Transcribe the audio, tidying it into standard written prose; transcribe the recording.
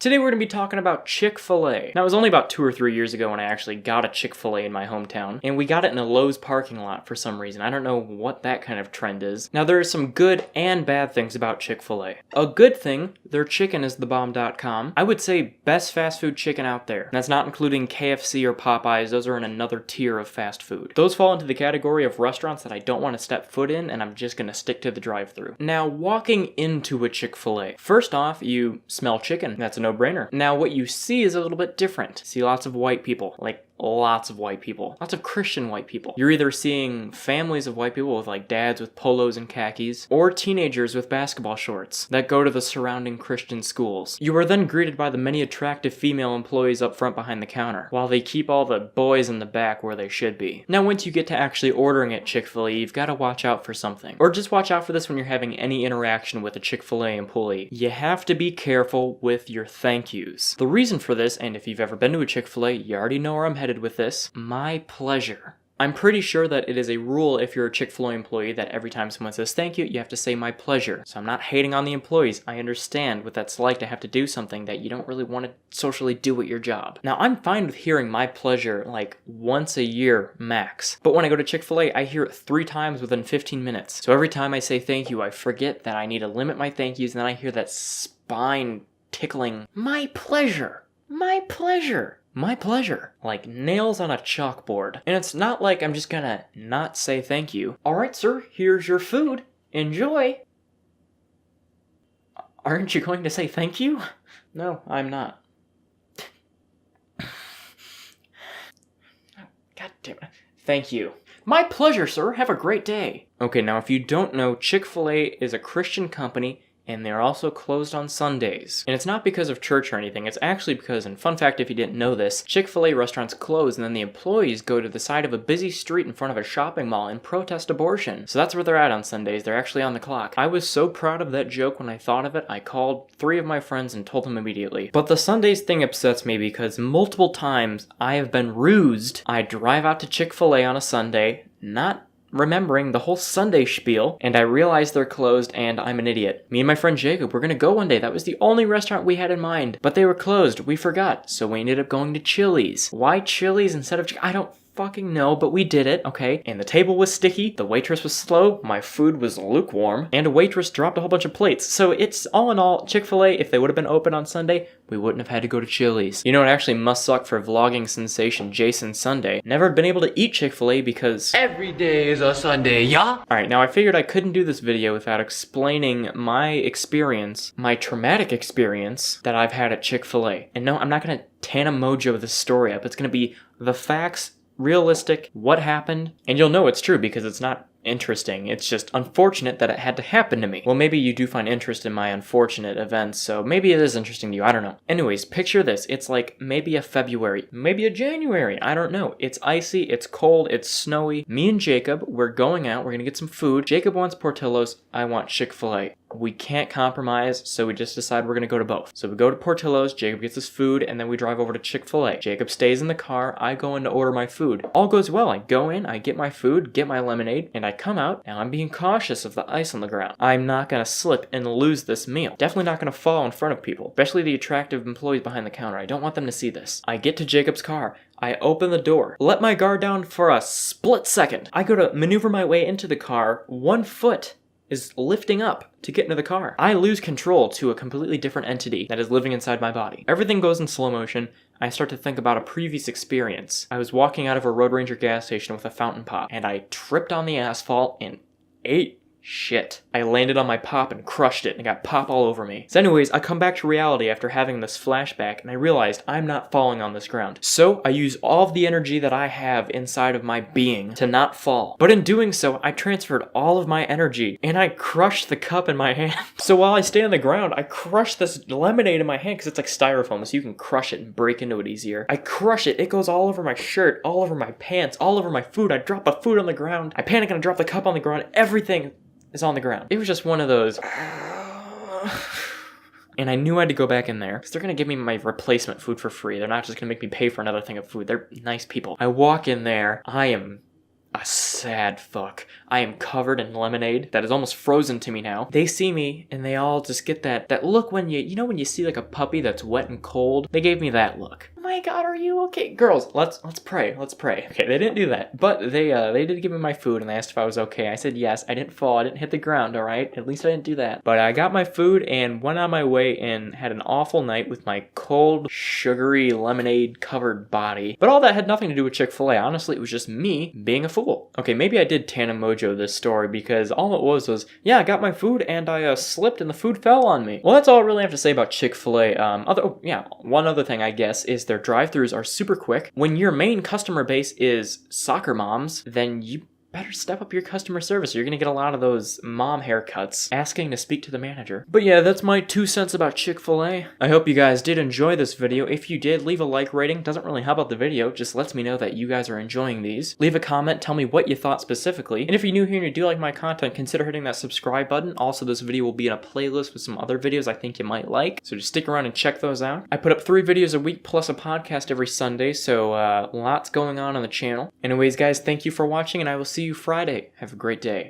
Today we're going to be talking about Chick-Fil-A. Now it was only about 2 or 3 years ago when I actually got a Chick-Fil-A in my hometown, and we got it in a Lowe's parking lot for some reason. I don't know what that kind of trend is. Now there are some good and bad things about Chick-Fil-A. A good thing, their chicken is thebomb.com. I would say best fast food chicken out there. And that's not including KFC or Popeyes, those are in another tier of fast food. Those fall into the category of restaurants that I don't want to step foot in, and I'm just going to stick to the drive-thru. Now walking into a Chick-Fil-A, first off, you smell chicken. That's a no-brainer. Now what you see is a little bit different. See lots of white people, like lots of white people, lots of Christian white people. You're either seeing families of white people with like dads with polos and khakis, or teenagers with basketball shorts that go to the surrounding Christian schools. You are then greeted by the many attractive female employees up front behind the counter, while they keep all the boys in the back where they should be. Now once you get to actually ordering at Chick-fil-A, you've got to watch out for something. Or just watch out for this when you're having any interaction with a Chick-fil-A employee. You have to be careful with your thank yous. The reason for this, and if you've ever been to a Chick-fil-A, you already know where I'm headed with this. My pleasure. I'm pretty sure that it is a rule if you're a Chick-fil-A employee that every time someone says thank you, you have to say my pleasure. So I'm not hating on the employees. I understand what that's like to have to do something that you don't really want to socially do at your job. Now I'm fine with hearing my pleasure like once a year max. But when I go to Chick-fil-A, I hear it 3 times within 15 minutes. So every time I say thank you, I forget that I need to limit my thank yous, and then I hear that spine tickling, my pleasure, my pleasure. My pleasure. Like nails on a chalkboard. And it's not like I'm just gonna not say thank you. Alright, sir, here's your food. Enjoy. Aren't you going to say thank you? No, I'm not. God damn it. Thank you. My pleasure, sir. Have a great day. Okay, now if you don't know, Chick-fil-A is a Christian company, and they're also closed on Sundays. And it's not because of church or anything, it's actually because, and fun fact if you didn't know this, Chick-fil-A restaurants close and then the employees go to the side of a busy street in front of a shopping mall and protest abortion. So that's where they're at on Sundays, they're actually on the clock. I was so proud of that joke when I thought of it, I called 3 of my friends and told them immediately. But the Sundays thing upsets me because multiple times I have been rused. I drive out to Chick-fil-A on a Sunday, not remembering the whole Sunday spiel, and I realize they're closed and I'm an idiot. Me and my friend Jacob were gonna go one day. That was the only restaurant we had in mind, but they were closed. We forgot, so we ended up going to Chili's. Why Chili's instead of I don't fucking know, but we did it, okay? And the table was sticky, the waitress was slow, my food was lukewarm, and a waitress dropped a whole bunch of plates. So it's all in all, Chick-fil-A, if they would have been open on Sunday, we wouldn't have had to go to Chili's. You know, it actually must suck for vlogging sensation Jason Sunday. Never been able to eat Chick-fil-A because every day is a Sunday, yeah? Alright, now I figured I couldn't do this video without explaining my experience, my traumatic experience that I've had at Chick-fil-A. And no, I'm not gonna Tana Mojo this story up. It's gonna be the facts, realistic, what happened, and you'll know it's true because it's not interesting. It's just unfortunate that it had to happen to me. Well, maybe you do find interest in my unfortunate events, so maybe it is interesting to you, I don't know. Anyways, picture this. It's like maybe a February, maybe a January, I don't know. It's icy, it's cold, it's snowy. Me and Jacob, we're going out, we're gonna get some food. Jacob wants Portillo's, I want Chick-fil-A. We can't compromise, so we just decide we're gonna go to both. So we go to Portillo's, Jacob gets his food, and then we drive over to Chick-fil-A. Jacob stays in the car, I go in to order my food. All goes well, I go in, I get my food, get my lemonade, and I come out. Now I'm being cautious of the ice on the ground. I'm not gonna slip and lose this meal. Definitely not gonna fall in front of people, especially the attractive employees behind the counter. I don't want them to see this. I get to Jacob's car. I open the door, let my guard down for a split second. I go to maneuver my way into the car, 1 foot is lifting up to get into the car. I lose control to a completely different entity that is living inside my body. Everything goes in slow motion. I start to think about a previous experience. I was walking out of a Road Ranger gas station with a fountain pop, and I tripped on the asphalt and ate shit. I landed on my pop and crushed it and got pop all over me. So anyways, I come back to reality after having this flashback and I realized I'm not falling on this ground. So I use all of the energy that I have inside of my being to not fall. But in doing so, I transferred all of my energy and I crushed the cup in my hand. So while I stay on the ground, I crush this lemonade in my hand because it's like styrofoam, so you can crush it and break into it easier. I crush it. It goes all over my shirt, all over my pants, all over my food. I drop the food on the ground. I panic and I drop the cup on the ground. Everything is on the ground. It was just one of those. And I knew I had to go back in there because they're going to give me my replacement food for free. They're not just going to make me pay for another thing of food. They're nice people. I walk in there. I am a sad fuck. I am covered in lemonade that is almost frozen to me now. They see me and they all just get that look when you know when you see like a puppy that's wet and cold? They gave me that look. Oh my god, are you okay? Girls, let's pray. Let's pray. Okay, they didn't do that. But they did give me my food and they asked if I was okay. I said yes. I didn't fall. I didn't hit the ground, alright? At least I didn't do that. But I got my food and went on my way and had an awful night with my cold, sugary, lemonade covered body. But all that had nothing to do with Chick-fil-A. Honestly, it was just me being a fool. Okay, maybe I did Tana Mojo this story because all it was, yeah, I got my food and I slipped and the food fell on me. Well, that's all I really have to say about Chick-fil-A. One other thing I guess is their drive-thrus are super quick. When your main customer base is soccer moms, then you better step up your customer service. You're gonna get a lot of those mom haircuts asking to speak to the manager. But yeah, that's my 2 cents about Chick-fil-A. I hope you guys did enjoy this video. If you did, leave a like rating. Doesn't really help out the video, just lets me know that you guys are enjoying these. Leave a comment, tell me what you thought specifically. And if you're new here and you do like my content, consider hitting that subscribe button. Also, this video will be in a playlist with some other videos I think you might like, so just stick around and check those out. I put up 3 videos a week plus a podcast every Sunday, so lots going on the channel. Anyways, guys, thank you for watching, and I will see you Friday. Have a great day.